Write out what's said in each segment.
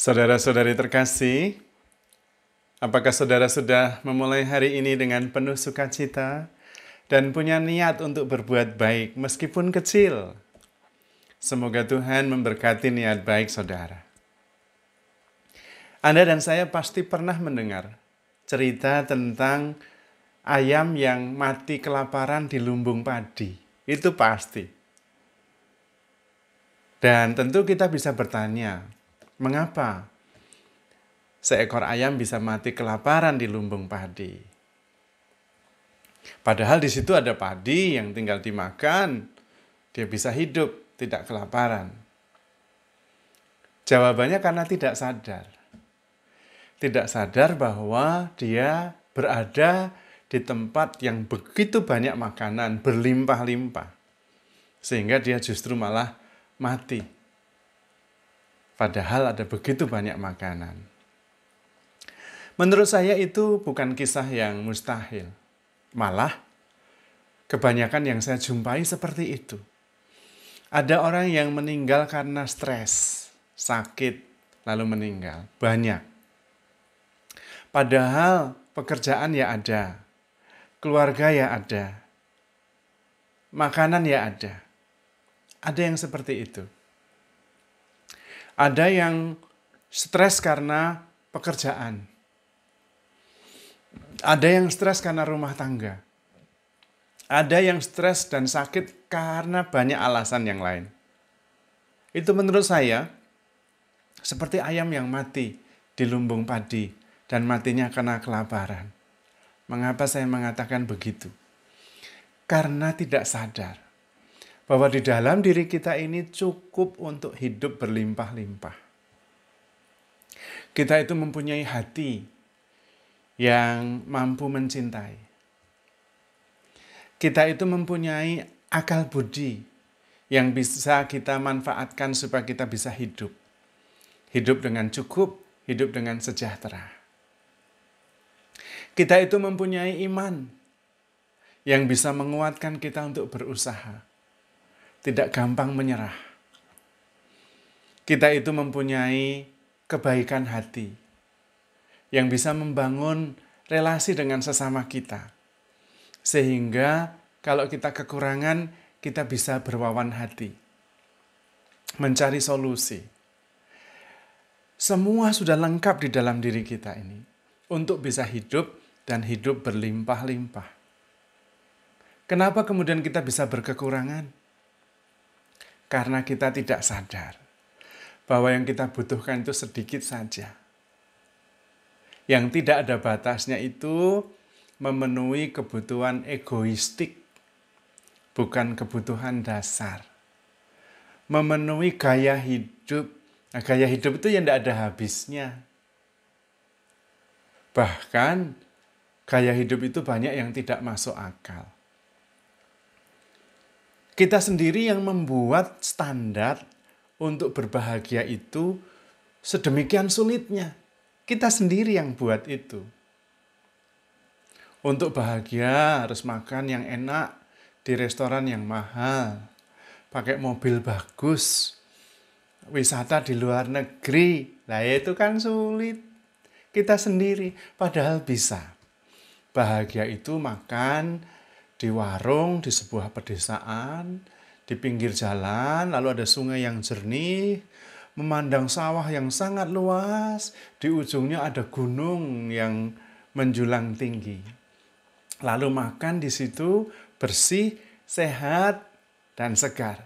Saudara-saudari terkasih, apakah saudara sudah memulai hari ini dengan penuh sukacita dan punya niat untuk berbuat baik meskipun kecil? Semoga Tuhan memberkati niat baik saudara. Anda dan saya pasti pernah mendengar cerita tentang ayam yang mati kelaparan di lumbung padi. Itu pasti. Dan tentu kita bisa bertanya, mengapa seekor ayam bisa mati kelaparan di lumbung padi? Padahal di situ ada padi yang tinggal dimakan, dia bisa hidup, tidak kelaparan. Jawabannya karena tidak sadar. Tidak sadar bahwa dia berada di tempat yang begitu banyak makanan, berlimpah-limpah. Sehingga dia justru malah mati. Padahal ada begitu banyak makanan. Menurut saya itu bukan kisah yang mustahil. Malah, kebanyakan yang saya jumpai seperti itu. Ada orang yang meninggal karena stres, sakit, lalu meninggal. Banyak. Padahal pekerjaan ya ada, keluarga ya ada, makanan ya ada. Ada yang seperti itu. Ada yang stres karena pekerjaan. Ada yang stres karena rumah tangga. Ada yang stres dan sakit karena banyak alasan yang lain. Itu menurut saya seperti ayam yang mati di lumbung padi dan matinya karena kelaparan. Mengapa saya mengatakan begitu? Karena tidak sadar bahwa di dalam diri kita ini cukup untuk hidup berlimpah-limpah. Kita itu mempunyai hati yang mampu mencintai. Kita itu mempunyai akal budi yang bisa kita manfaatkan supaya kita bisa hidup. Hidup dengan cukup, hidup dengan sejahtera. Kita itu mempunyai iman yang bisa menguatkan kita untuk berusaha. Tidak gampang menyerah. Kita itu mempunyai kebaikan hati yang bisa membangun relasi dengan sesama kita. Sehingga kalau kita kekurangan, kita bisa berwawan hati. Mencari solusi. Semua sudah lengkap di dalam diri kita ini. Untuk bisa hidup dan hidup berlimpah-limpah. Kenapa kemudian kita bisa berkekurangan? Karena kita tidak sadar bahwa yang kita butuhkan itu sedikit saja. Yang tidak ada batasnya itu memenuhi kebutuhan egoistik, bukan kebutuhan dasar. Memenuhi gaya hidup. Nah, gaya hidup itu yang tidak ada habisnya. Bahkan gaya hidup itu banyak yang tidak masuk akal. Kita sendiri yang membuat standar untuk berbahagia itu sedemikian sulitnya. Kita sendiri yang buat itu. Untuk bahagia harus makan yang enak di restoran yang mahal. Pakai mobil bagus. Wisata di luar negeri. Nah itu kan sulit. Kita sendiri padahal bisa. Bahagia itu makan di warung di sebuah pedesaan, di pinggir jalan, lalu ada sungai yang jernih, memandang sawah yang sangat luas, di ujungnya ada gunung yang menjulang tinggi. Lalu makan di situ bersih, sehat, dan segar.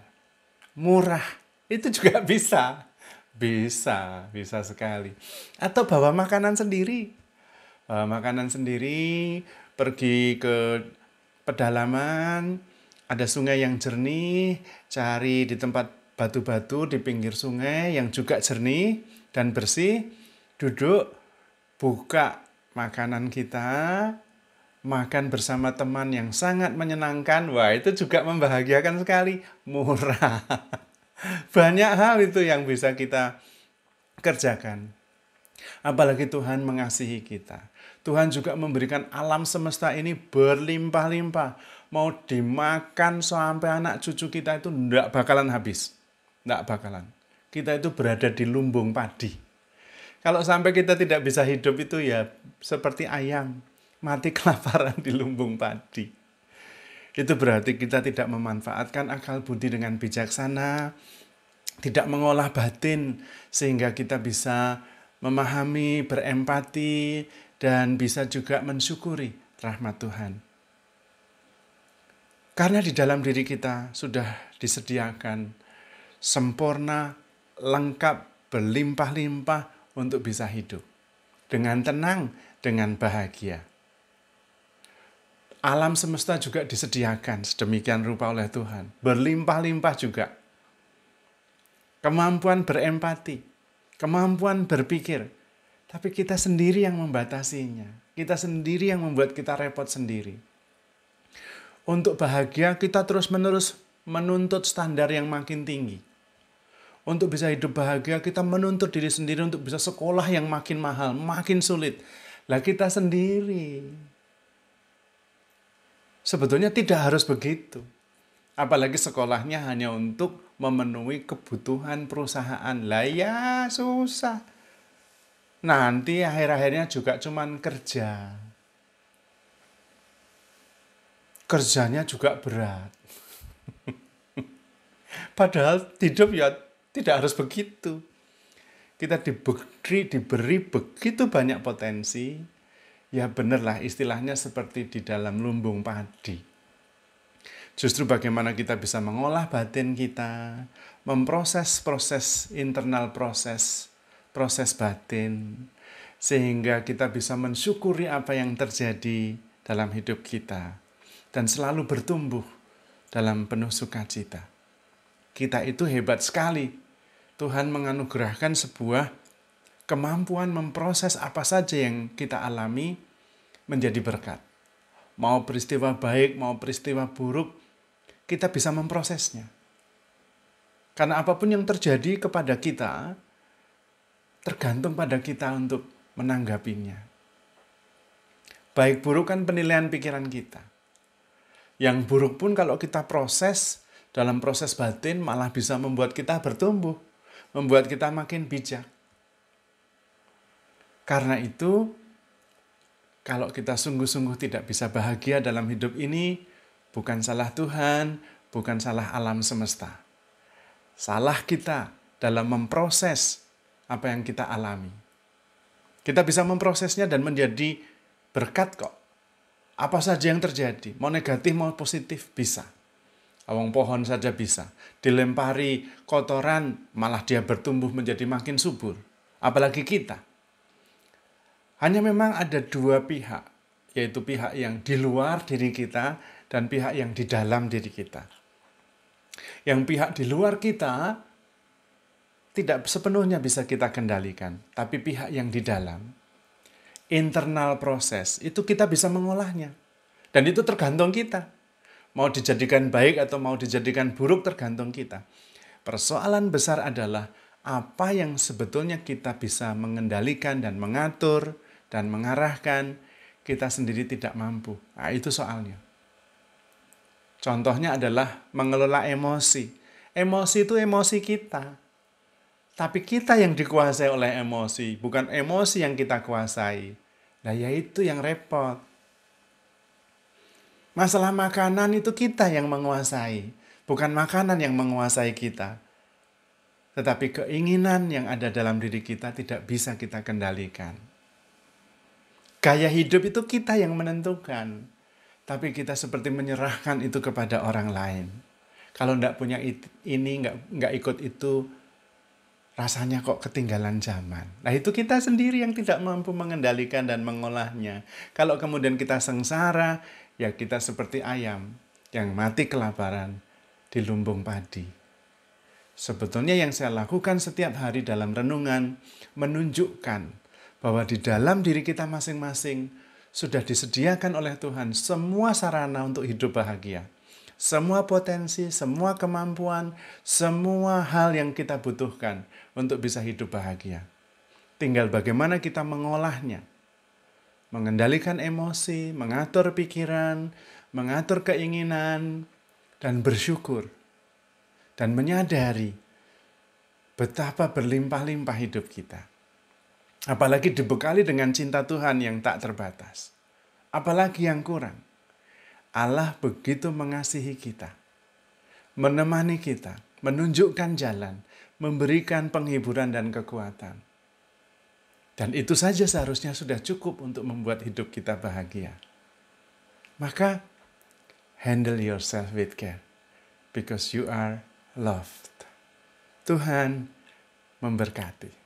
Murah, itu juga bisa. Bisa sekali. Atau bawa makanan sendiri. Bawa makanan sendiri, pergi ke pedalaman, ada sungai yang jernih, cari di tempat batu-batu di pinggir sungai yang juga jernih dan bersih, duduk, buka makanan kita, makan bersama teman yang sangat menyenangkan. Wah, itu juga membahagiakan sekali, murah. Banyak hal itu yang bisa kita kerjakan. Apalagi Tuhan mengasihi kita. Tuhan juga memberikan alam semesta ini berlimpah-limpah. Mau dimakan sampai anak cucu kita itu tidak bakalan habis. Tidak bakalan. Kita itu berada di lumbung padi. Kalau sampai kita tidak bisa hidup itu ya seperti ayam mati kelaparan di lumbung padi. Itu berarti kita tidak memanfaatkan akal budi dengan bijaksana, tidak mengolah batin sehingga kita bisa memahami, berempati, dan bisa juga mensyukuri rahmat Tuhan. Karena di dalam diri kita sudah disediakan sempurna, lengkap, berlimpah-limpah untuk bisa hidup dengan tenang, dengan bahagia. Alam semesta juga disediakan sedemikian rupa oleh Tuhan, berlimpah-limpah juga. Kemampuan berempati, kemampuan berpikir, tapi kita sendiri yang membatasinya. Kita sendiri yang membuat kita repot sendiri. Untuk bahagia kita terus-menerus menuntut standar yang makin tinggi. Untuk bisa hidup bahagia, kita menuntut diri sendiri untuk bisa sekolah yang makin mahal, makin sulit. Lah kita sendiri. Sebetulnya tidak harus begitu. Apalagi sekolahnya hanya untuk memenuhi kebutuhan perusahaan. Lah ya susah. Nanti akhir-akhirnya juga cuman kerja. Kerjanya juga berat. Padahal hidup ya tidak harus begitu. Kita diberi begitu banyak potensi, ya benarlah istilahnya seperti di dalam lumbung padi. Justru bagaimana kita bisa mengolah batin kita, memproses proses internal proses batin, sehingga kita bisa mensyukuri apa yang terjadi dalam hidup kita, dan selalu bertumbuh dalam penuh sukacita. Kita itu hebat sekali. Tuhan menganugerahkan sebuah kemampuan memproses apa saja yang kita alami menjadi berkat. Mau peristiwa baik, mau peristiwa buruk, kita bisa memprosesnya. Karena apapun yang terjadi kepada kita, tergantung pada kita untuk menanggapinya. Baik buruk kan penilaian pikiran kita. Yang buruk pun kalau kita proses, dalam proses batin malah bisa membuat kita bertumbuh, membuat kita makin bijak. Karena itu, kalau kita sungguh-sungguh tidak bisa bahagia dalam hidup ini, bukan salah Tuhan, bukan salah alam semesta. Salah kita dalam memproses apa yang kita alami. Kita bisa memprosesnya dan menjadi berkat kok. Apa saja yang terjadi, mau negatif mau positif, bisa. Awang pohon saja bisa. Dilempari kotoran, malah dia bertumbuh menjadi makin subur. Apalagi kita. Hanya memang ada dua pihak, yaitu pihak yang di luar diri kita dan pihak yang di dalam diri kita. Yang pihak di luar kita tidak sepenuhnya bisa kita kendalikan, tapi pihak yang di dalam, internal proses, itu kita bisa mengolahnya. Dan itu tergantung kita. Mau dijadikan baik atau mau dijadikan buruk tergantung kita. Persoalan besar adalah apa yang sebetulnya kita bisa mengendalikan dan mengatur dan mengarahkan, kita sendiri tidak mampu. Nah, itu soalnya. Contohnya adalah mengelola emosi. Emosi itu emosi kita. Tapi kita yang dikuasai oleh emosi, bukan emosi yang kita kuasai. Nah, ya itu yang repot. Masalah makanan itu kita yang menguasai, bukan makanan yang menguasai kita. Tetapi keinginan yang ada dalam diri kita tidak bisa kita kendalikan. Gaya hidup itu kita yang menentukan, tapi kita seperti menyerahkan itu kepada orang lain. Kalau enggak punya ini, enggak ikut itu, rasanya kok ketinggalan zaman. Nah itu kita sendiri yang tidak mampu mengendalikan dan mengolahnya. Kalau kemudian kita sengsara, ya kita seperti ayam yang mati kelaparan di lumbung padi. Sebetulnya yang saya lakukan setiap hari dalam renungan menunjukkan bahwa di dalam diri kita masing-masing sudah disediakan oleh Tuhan semua sarana untuk hidup bahagia. Semua potensi, semua kemampuan, semua hal yang kita butuhkan untuk bisa hidup bahagia. Tinggal bagaimana kita mengolahnya. Mengendalikan emosi, mengatur pikiran, mengatur keinginan, dan bersyukur. Dan menyadari betapa berlimpah-limpah hidup kita. Apalagi dibekali dengan cinta Tuhan yang tak terbatas. Apalagi yang kurang. Allah begitu mengasihi kita, menemani kita, menunjukkan jalan, memberikan penghiburan dan kekuatan. Dan itu saja seharusnya sudah cukup untuk membuat hidup kita bahagia. Maka, handle yourself with care, because you are loved. Tuhan memberkati.